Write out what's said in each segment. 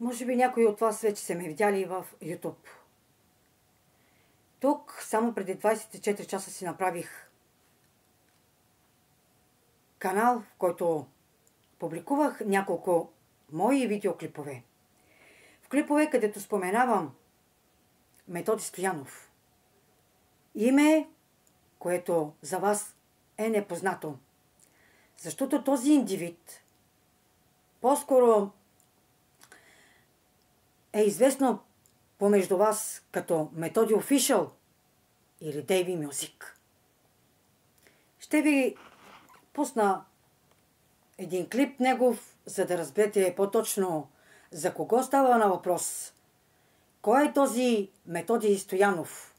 Може би някои от вас вече са ме видяли в YouTube. Тук само преди 24 часа си направих канал, в който публикувах няколко мои видеоклипове. В клипове, където споменавам Методи Стоянов. Име, което за вас е непознато. Защото този индивид по-скоро е известно помежду вас като Методи Official или Дейви Мюзик. Ще ви пусна един клип негов, за да разберете по-точно за кого става на въпрос. Кой е този Методи Стоянов?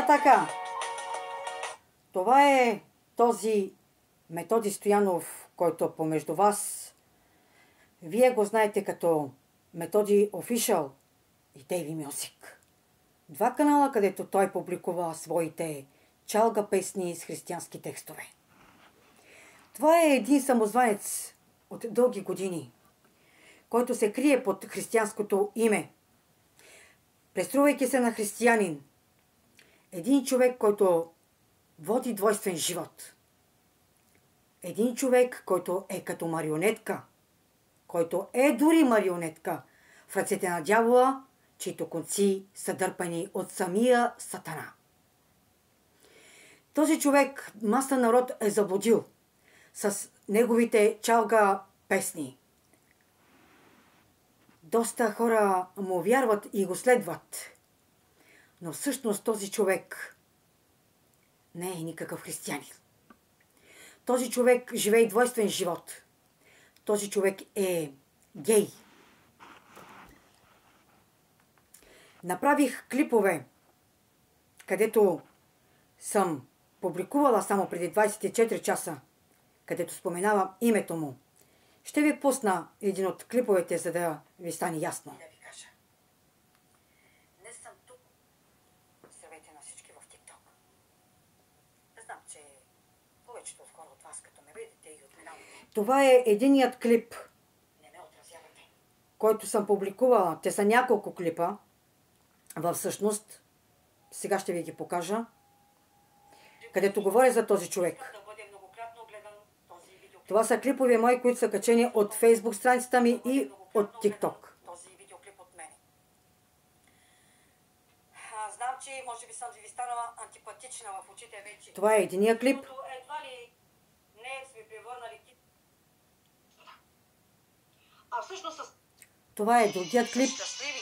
Така, това е този Методи Стоянов, който помежду вас вие го знаете като Методи Official и Дейви Мюзик. Два канала, където той публикува своите чалга песни с християнски текстове. Това е един самозванец от дълги години, който се крие под християнското име, преструвайки се на християнин. Един човек, който води двойствен живот. Един човек, който е като марионетка, който е дори марионетка в ръцете на дявола, чието конци са дърпани от самия Сатана. Този човек маса народ е заблудил с неговите чалга песни. Доста хора му вярват и го следват. Но всъщност този човек не е никакъв християнин. Този човек живее двойствен живот. Този човек е гей. Направих клипове, където съм публикувала само преди 24 часа, където споменавам името му. Ще ви пусна един от клиповете, за да ви стане ясно. Да ви кажа. Не съм тук. Здравейте на всички в TikTok. Знам, че повечето от хора от вас, като ме видите и от миналото. Това е единият клип, не ме отразявате, който съм публикувала. Те са няколко клипа. Всъщност, сега ще ви ги покажа, където говоря за този човек. Това са клипове мои, които са качени от Facebook страницата ми и от TikTok. Този видеоклип от мене. Знам, че може би съм ви станала антипатична в очите вече. Това е единия клип. Едва ли не сме превърнали. А всъщност това е другият клип. Щастливи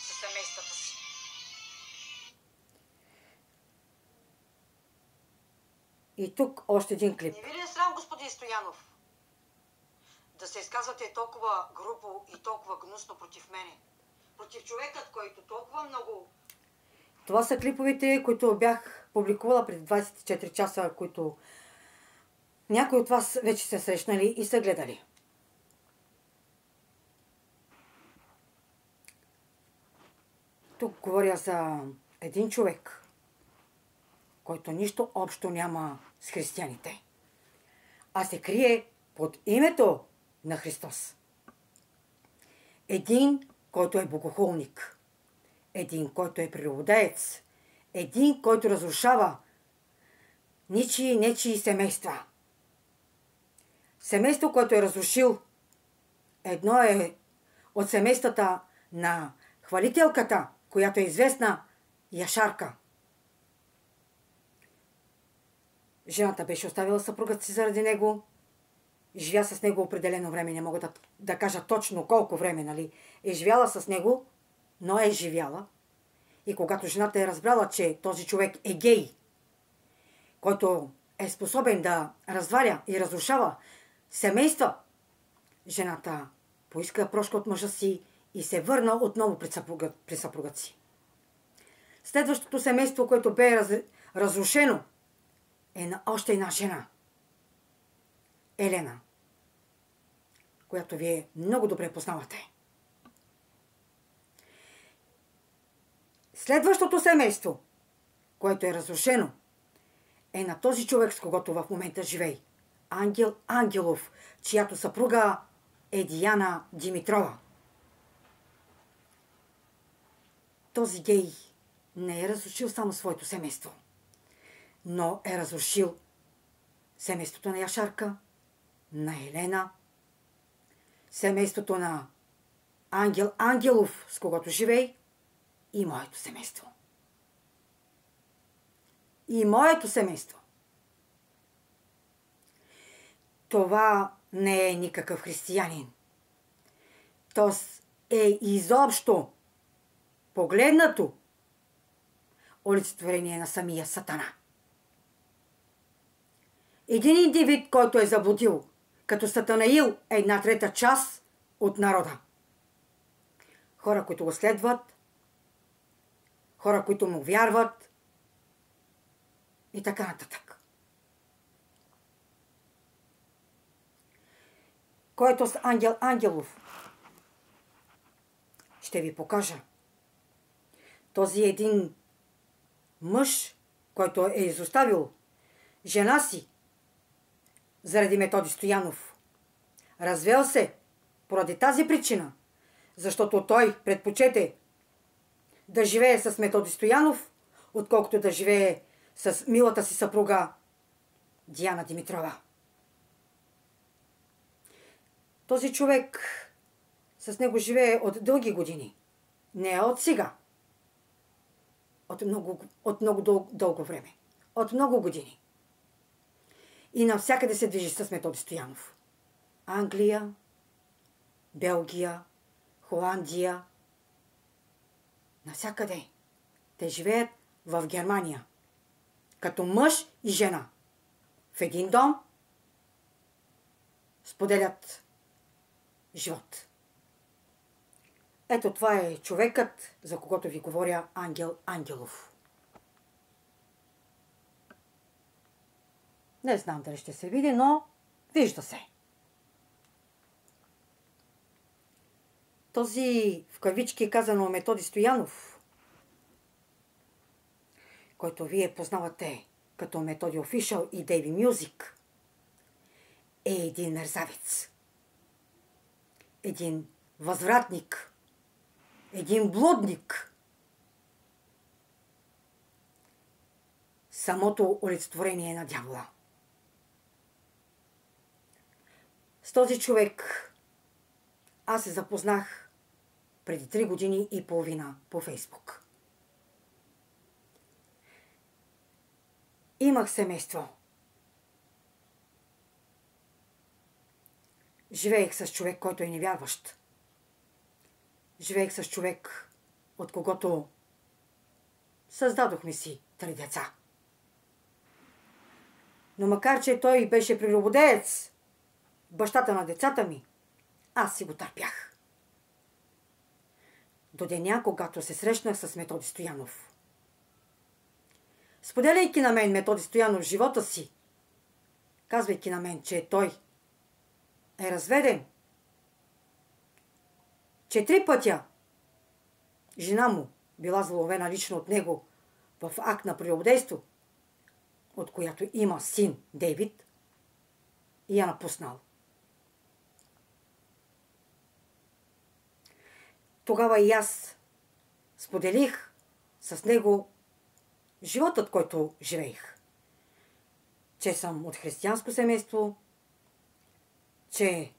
със семействата си. И тук още един клип. Не ви ли е срам, господин Стоянов, да се изказвате толкова грубо и толкова гнусно против мене? Против човекът, който толкова много... Това са клиповете, които бях публикувала преди 24 часа, които някои от вас вече са срещнали и са гледали. Тук говоря за един човек, който нищо общо няма с християните, а се крие под името на Христос. Един, който е богохулник, един, който е прелюбодеец, един, който разрушава нечии семейства. Семейство, което е разрушил, едно е от семействата на хвалителката, която е известна Яшарка. Жената беше оставила съпругът си заради него. Живя с него определено време. Не мога да кажа точно колко време, нали? Е живяла с него, но е живяла. И когато жената е разбрала, че този човек е гей, който е способен да разваля и разрушава семейства, жената поиска прошка от мъжа си и се върна отново при съпругът си. Следващото семейство, което бе разрушено, е на още една жена. Елена, която вие много добре познавате. Следващото семейство, което е разрушено, е на този човек, с когото в момента живее. Ангел Ангелов, чиято съпруга е Диана Димитрова. Този гей не е разрушил само своето семейство, но е разрушил семейството на Яшарка, на Елена, семейството на Ангел Ангелов, с когото живее, и моето семейство. И моето семейство. Това не е никакъв християнин. То е изобщо погледнато олицетворение на самия Сатана. Един индивид, който е заблудил като Сатанаил една трета част от народа. Хора, които го следват, хора, които му вярват и така нататък. Който с Ангел Ангелов ще ви покажа. Този един мъж, който е изоставил жена си заради Методи Стоянов. Развел се поради тази причина, защото той предпочете да живее с Методи Стоянов, отколкото да живее с милата си съпруга Диана Димитрова. Този човек с него живее от дълги години. Не е от сега. От много дълго време. От много години. И навсякъде се движи с Методи Стоянов. Англия, Белгия, Холандия. Навсякъде. Те живеят в Германия. Като мъж и жена. В един дом споделят живот. Ето това е човекът, за когото ви говоря, Ангел Ангелов. Не знам дали ще се види, но вижда се. Този, в кавички казано, Методи Стоянов, който вие познавате като Методи Офишъл и Дейви Мюзик, е един мерзавец. Един възвратник. Един блудник. Самото олицетворение на дявола. С този човек аз се запознах преди 3 години и половина по Фейсбук. Имах семейство. Живеех с човек, който е невярващ. Живеех с човек, от когото създадохме си 3 деца. Но макар, че той беше прелюбодеец, бащата на децата ми, аз си го търпях. До деня, когато се срещнах с Методи Стоянов. Споделяйки на мен Методи Стоянов живота си, казвайки на мен, че той е разведен, че 3 пътя жена му била заловена лично от него в акт на прелюбодейство, от която има син Дейвид, и я напуснал. Тогава и аз споделих с него животът, който живеех. Че съм от християнско семейство, че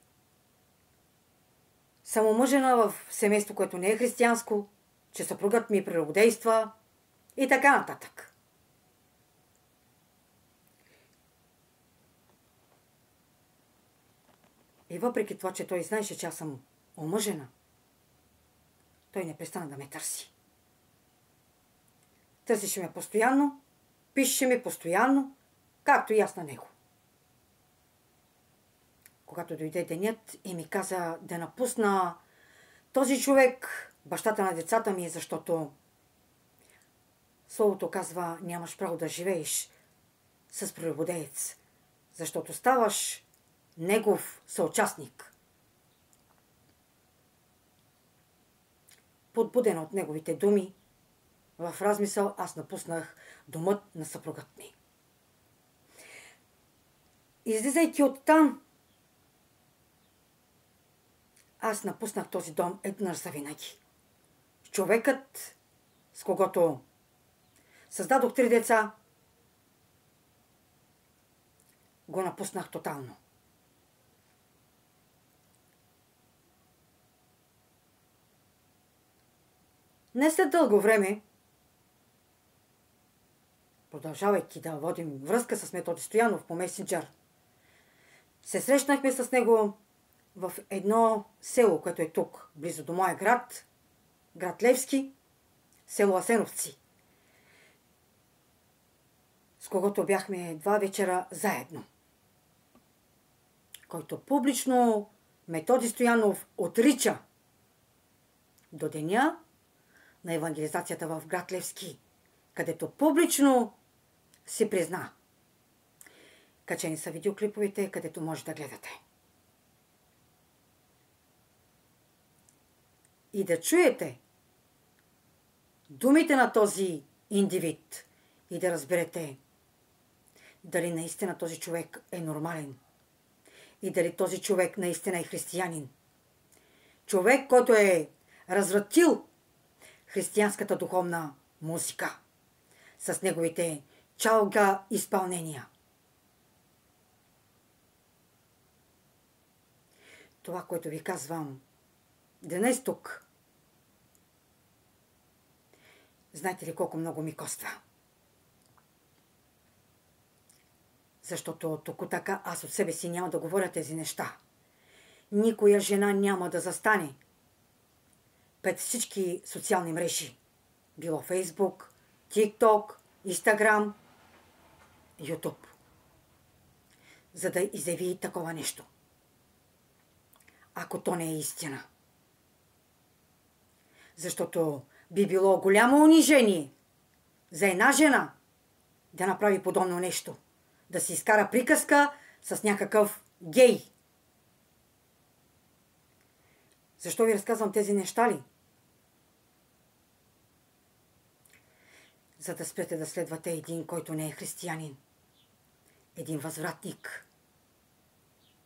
съм омъжена в семейство, което не е християнско, че съпругът ми прелюбодейства и така нататък. И въпреки това, че той знаеше, че аз съм омъжена, той не престана да ме търси. Търсеше ме постоянно, пишеше ме постоянно, както и аз на него. Когато дойде денят и ми каза да напусна този човек, бащата на децата ми, защото словото казва, нямаш право да живееш с прелюбодеец, защото ставаш негов съучастник. Подбуден от неговите думи, в размисъл аз напуснах домът на съпругът ми. Излизайки оттам, аз напуснах този дом еднъж завинаги. Човекът, с когото създадох 3 деца, го напуснах тотално. Не след дълго време, продължавайки да водим връзка с Методи Стоянов по месенджер, се срещнахме с него в едно село, което е тук, близо до моя град, град Левски, село Асеновци, с когото бяхме 2 вечера заедно, който публично Методи Стоянов отрича до деня на евангелизацията в град Левски, където публично се призна. Качени са видеоклиповете, където може да гледате. И да чуете думите на този индивид и да разберете дали наистина този човек е нормален и дали този човек наистина е християнин. Човек, който е развратил християнската духовна музика с неговите чалга изпълнения. Това, което ви казвам днес тук, знаете ли колко много ми коства? Защото тук така аз от себе си няма да говоря тези неща. Никоя жена няма да застане пред всички социални мрежи. Било Фейсбук, ТикТок, Инстаграм, Ютуб. За да изяви такова нещо. Ако то не е истина. Защото би било голямо унижение за една жена да направи подобно нещо. Да си изкара приказка с някакъв гей. Защо ви разказвам тези неща ли? За да спрете да следвате един, който не е християнин. Един възвратник.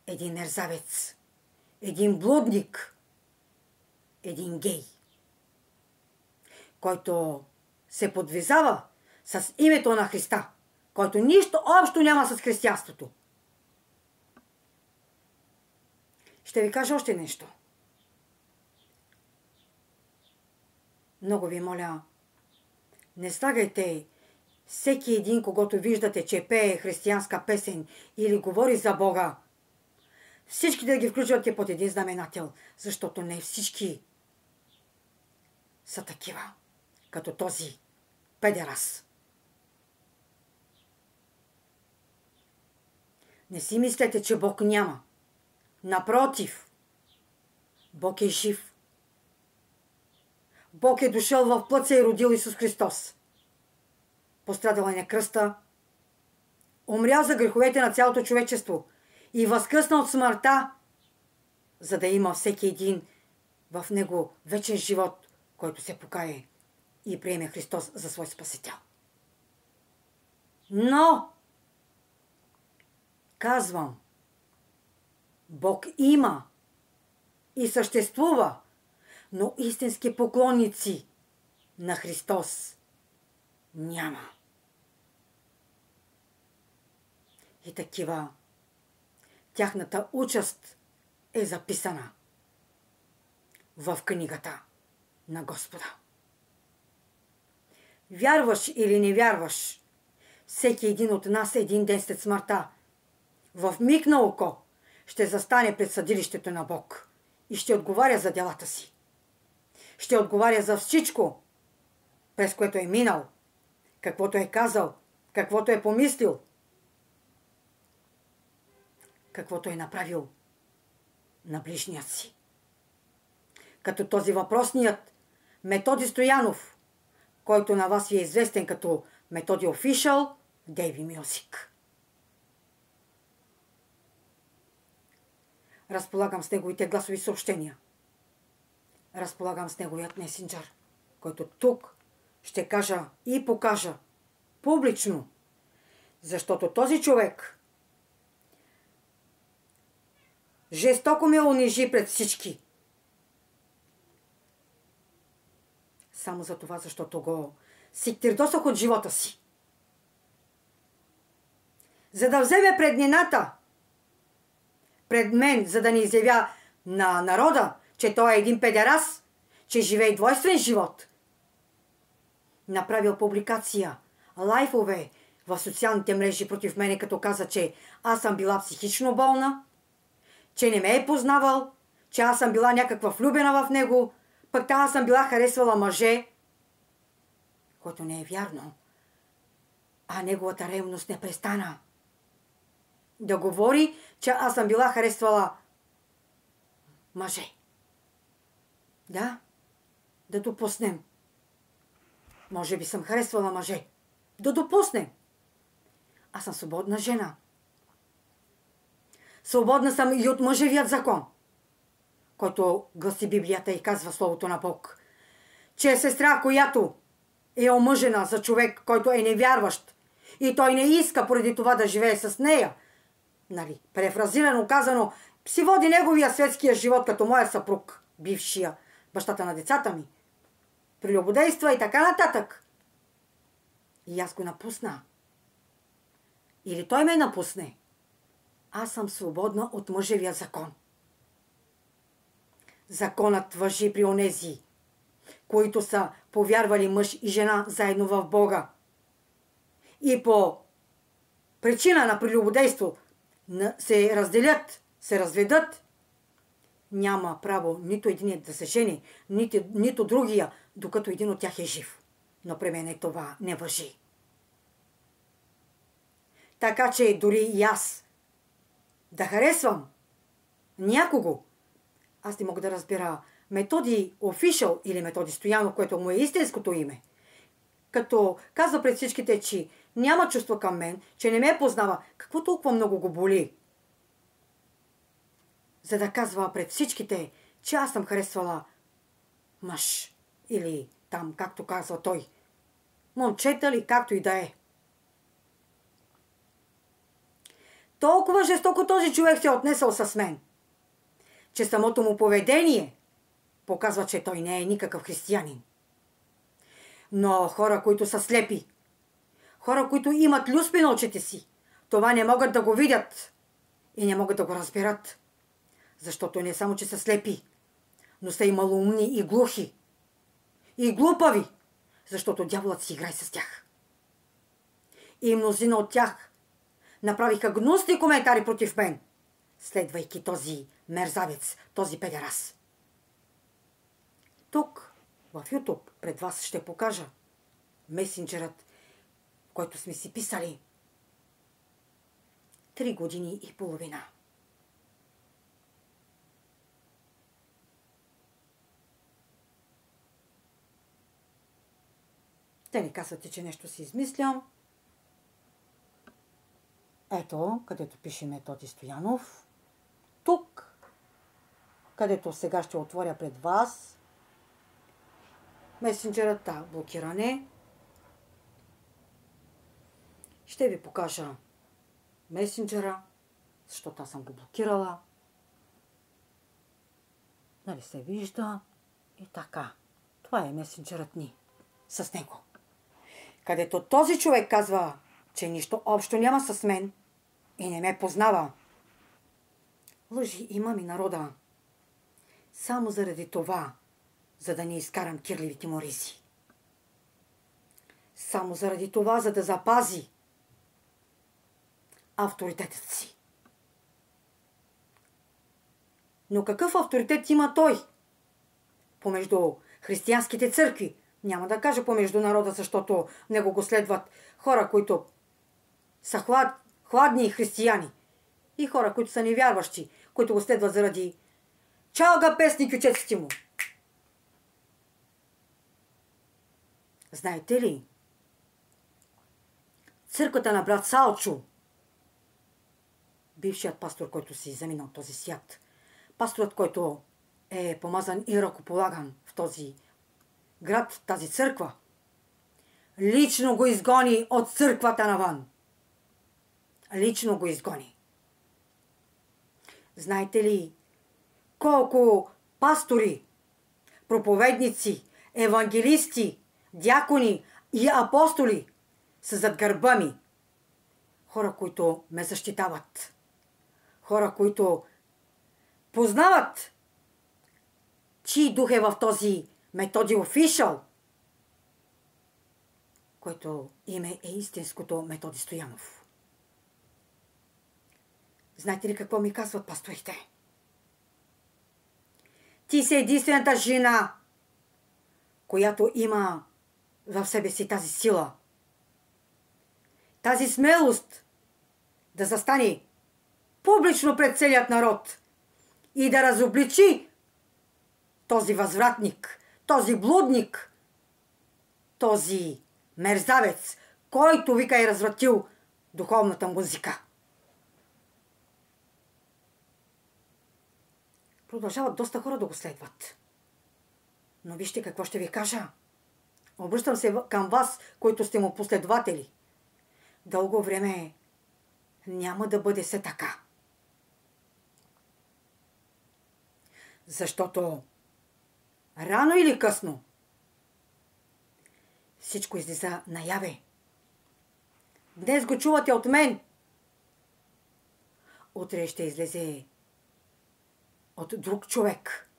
Един мерзавец. Един блудник. Един гей. Който се подвизава с името на Христа. Който нищо общо няма с християнството. Ще ви кажа още нещо. Много ви моля, не слагайте всеки един, когато виждате, че пее християнска песен или говори за Бога, всички да ги включвате под един знаменател, защото не всички са такива, като този педерас. Не си мислете, че Бог няма. Напротив, Бог е жив. Бог е дошъл в плът се и родил Исус Христос. Пострадал е на кръста, умрял за греховете на цялото човечество и възкръсна от смъртта, за да има всеки един в него вечен живот, който се покае и приеме Христос за свой Спасител. Но, казвам, Бог има и съществува, но истински поклонници на Христос няма. И такива, тяхната участ е записана в книгата на Господа. Вярваш или не вярваш, всеки един от нас един ден след смъртта, в миг на око, ще застане пред съдилището на Бог и ще отговаря за делата си. Ще отговаря за всичко, през което е минал, каквото е казал, каквото е помислил, каквото е направил на ближният си. Като този въпросният Методи Стоянов, който на вас ви е известен като Методи Офишъл Дейви Мюзик. разполагам с неговите гласови съобщения. Разполагам с неговият месенджер, който тук ще кажа и покажа публично, защото този човек жестоко ме унижи пред всички. Само за това, защото го сиктирдосах от живота си. За да вземе преднината пред мен, за да ни изявя на народа, че той е един педерас, че живее двойствен живот. Направил публикация, лайфове в социалните мрежи против мене, като каза, че аз съм била психично болна, че не ме е познавал, че аз съм била някаква влюбена в него, пък аз съм била харесвала мъже, което не е вярно. А неговата ревност не престана да говори, че аз съм била харесвала мъже. Да допуснем. Може би съм харесвала мъже. Да допуснем. Аз съм свободна жена. Свободна съм и от мъжевият закон, който гласи Библията и казва Словото на Бог, че сестра, която е омъжена за човек, който е невярващ и той не иска поради това да живее с нея, префразирано казано, си води неговия светския живот като моя съпруг, бившия, бащата на децата ми, прелюбодейства и така нататък. И аз го напусна. Или той ме напусне. Аз съм свободна от мъжевия закон. Законът важи при онези, които са повярвали мъж и жена заедно в Бога. И по причина на прелюбодейство се разделят, се разведат, няма право нито единият да се жени, нито другия, докато един от тях е жив. Но при мен това не важи. Така че дори и аз да харесвам някого, аз не мога да разбера Методи Офишъл или Методи Стоянов, което му е истинското име, като казва пред всичките, че няма чувство към мен, че не ме познава, какво толкова много го боли? За да казва пред всичките, че аз съм харесвала мъж или там, както казва той, момчета ли, както и да е. Толкова жестоко този човек се е отнесъл с мен, че самото му поведение показва, че той не е никакъв християнин. Но хора, които са слепи, хора, които имат люспи на очите си, това не могат да го видят и не могат да го разберат. Защото не само, че са слепи, но са и малоумни и глухи. И глупави, защото дяволът си играе с тях. И мнозина от тях направиха гнусни коментари против мен, следвайки този мерзавец, този педерас. Тук, в YouTube, пред вас ще покажа месенджерът, който сме си писали 3 години и половина. Те не казвате, че нещо си измислям. Ето, където пише Методи Стоянов. Тук, където сега ще отворя пред вас месенджерът, блокиране. Ще ви покажа месенджера, защото аз съм го блокирала. Нали се вижда? И така. Това е месенджерът ни. С него. Където този човек казва, че нищо общо няма с мен и не ме познава. Лъжи имам и народа. Само заради това, за да не изкарам кирливите му ризи. Само заради това, за да запази авторитетът си. Но какъв авторитет има той? Помежду християнските църкви. Няма да кажа помежду народа, защото него го следват хора, които са хладни християни. И хора, които са невярващи, които го следват заради чалга песни кючеците му. Знаете ли? Църквата на брат Салчо, бившият пастор, който си заминал този свят, пасторът, който е помазан и ръкополаган в този град, тази църква, лично го изгони от църквата навън. Лично го изгони. Знаете ли колко пастори, проповедници, евангелисти, дякони и апостоли са зад гърба ми? Хора, които ме защитават. Хора, които познават чий дух е в този Методи Офишъл, което име е истинското Методи Стоянов. Знаете ли какво ми казват пасторите? Ти си единствената жена, която има в себе си тази сила, тази смелост да застане публично пред целият народ и да разобличи този възвратник, този блудник, този мерзавец, който, вика, е развратил духовната музика. Продължават доста хора да го следват. Но вижте какво ще ви кажа. Обръщам се към вас, които сте му последователи. Дълго време няма да бъде все така. Защото рано или късно всичко излиза наяве. Днес го чувате от мен. Утре ще излезе от друг човек.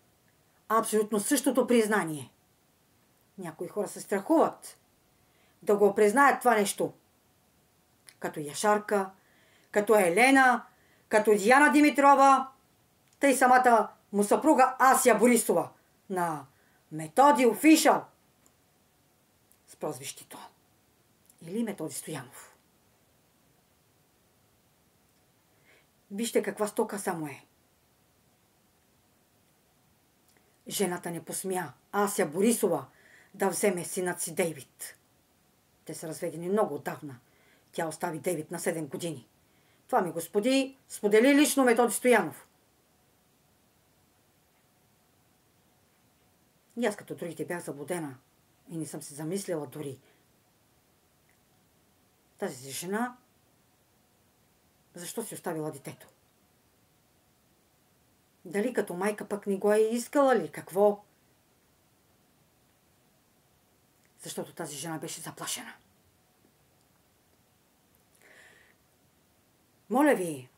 Абсолютно същото признание. Някои хора се страхуват да го признаят това нещо. Като Яшарка, като Елена, като Диана Димитрова, тъй самата му съпруга Ася Борисова на Методи Офишъл с прозвището. Или Методи Стоянов. Вижте каква стока само е. Жената не посмя, Ася Борисова, да вземе синът си Дейвид. Те са разведени много отдавна. Тя остави Дейвид на 7 години. Това ми господи сподели лично Методи Стоянов. И аз като другите бях заблудена и не съм се замислила дори. Тази жена защо си оставила детето? Дали като майка пък не го е искала ли? Какво? Защото тази жена беше заплашена. Моля ви,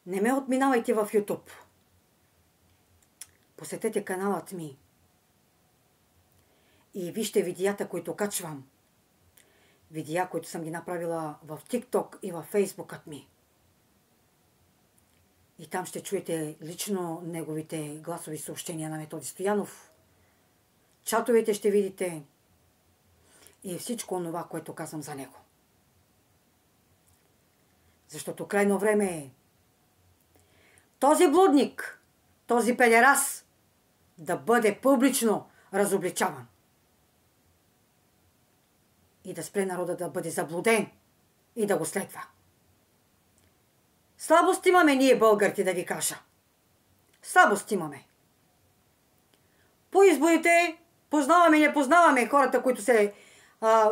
не ме отминавайте в YouTube. Посетете каналът ми и вижте видеята, които качвам. Видеа, които съм ги направила в TikTok и в Facebookът ми. И там ще чуете лично неговите гласови съобщения на Методи Стоянов. Чатовете ще видите и всичко онова, което казвам за него. Защото крайно време е този блудник, този педерас да бъде публично разобличаван. И да спре народа да бъде заблуден и да го следва. Слабост имаме ние, българите, да ви кажа. Слабост имаме. По изборите познаваме, не познаваме хората, които се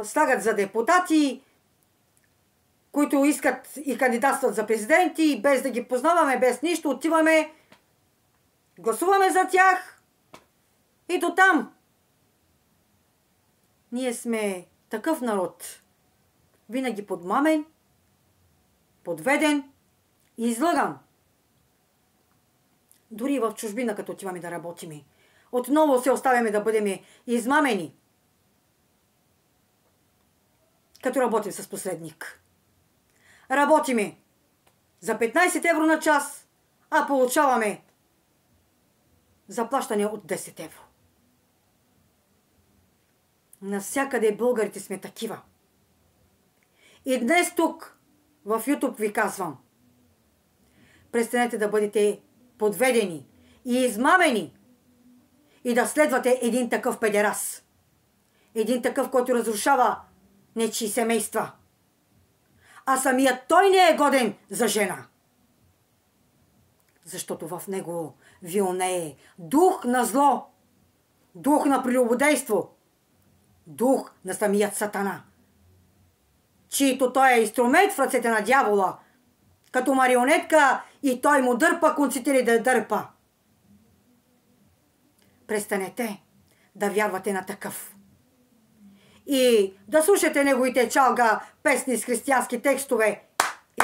слагат за депутати, които искат и кандидатстват за президенти, без да ги познаваме, без нищо, отиваме, гласуваме за тях и до там. Ние сме такъв народ. Винаги подмамен, подведен и излъган. Дори в чужбина, като отиваме да работиме, отново се оставяме да бъдем измамени. Като работим с посредник. Работиме за 15 евро на час, а получаваме заплащане от 10 евро. Навсякъде българите сме такива. И днес тук, в YouTube ви казвам, престанете да бъдете подведени и измамени и да следвате един такъв педерас. Един такъв, който разрушава нечии семейства. А самият той не е годен за жена. защото в него вилнее дух на зло, дух на прелюбодейство, дух на самият Сатана, чието той е инструмент в ръцете на дявола, като марионетка и той му дърпа конците ли да дърпа. Престанете да вярвате на такъв и да слушате неговите чалга песни с християнски текстове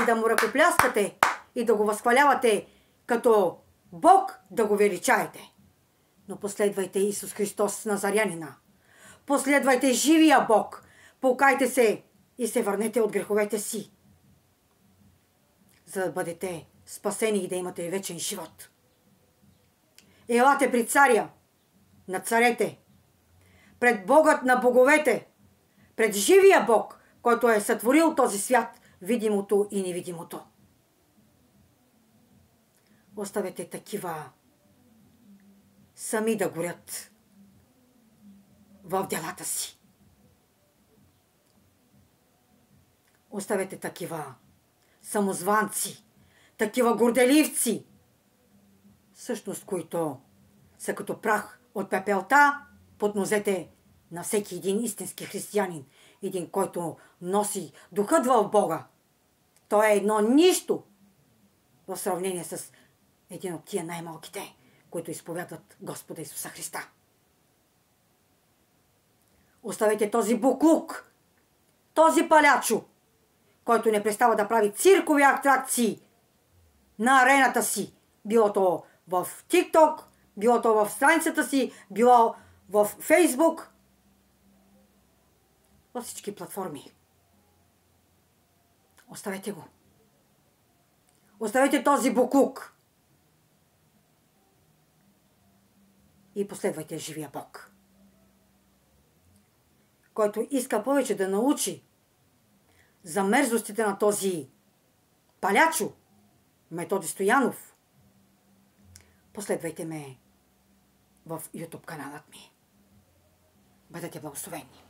и да му ръкопляскате и да го възхвалявате като Бог, да го величаете. Но последвайте Исус Христос Назарянина. Последвайте живия Бог. Покайте се и се върнете от греховете си, за да бъдете спасени и да имате вечен живот. Елате при царя на царете, пред Богът на боговете, пред живия Бог, който е сътворил този свят, видимото и невидимото. Оставете такива сами да горят в делата си. Оставете такива самозванци, такива горделивци, всъщност които са като прах от пепелта под нозете на всеки един истински християнин, един, който носи духът в Бога. Той е едно нищо в сравнение с един от тия най-малките, които изповядват Господа Исуса Христа. Оставете този буклук, този палячо, който не престава да прави циркови атракции на арената си, било то в TikTok, било то в страницата си, било в Facebook, във всички платформи. Оставете го. Оставете този буклук и последвайте живия Бог, който иска повече да научи за мерзостите на този палячо Методи Стоянов. Последвайте ме в YouTube каналът ми. Бъдете благословени!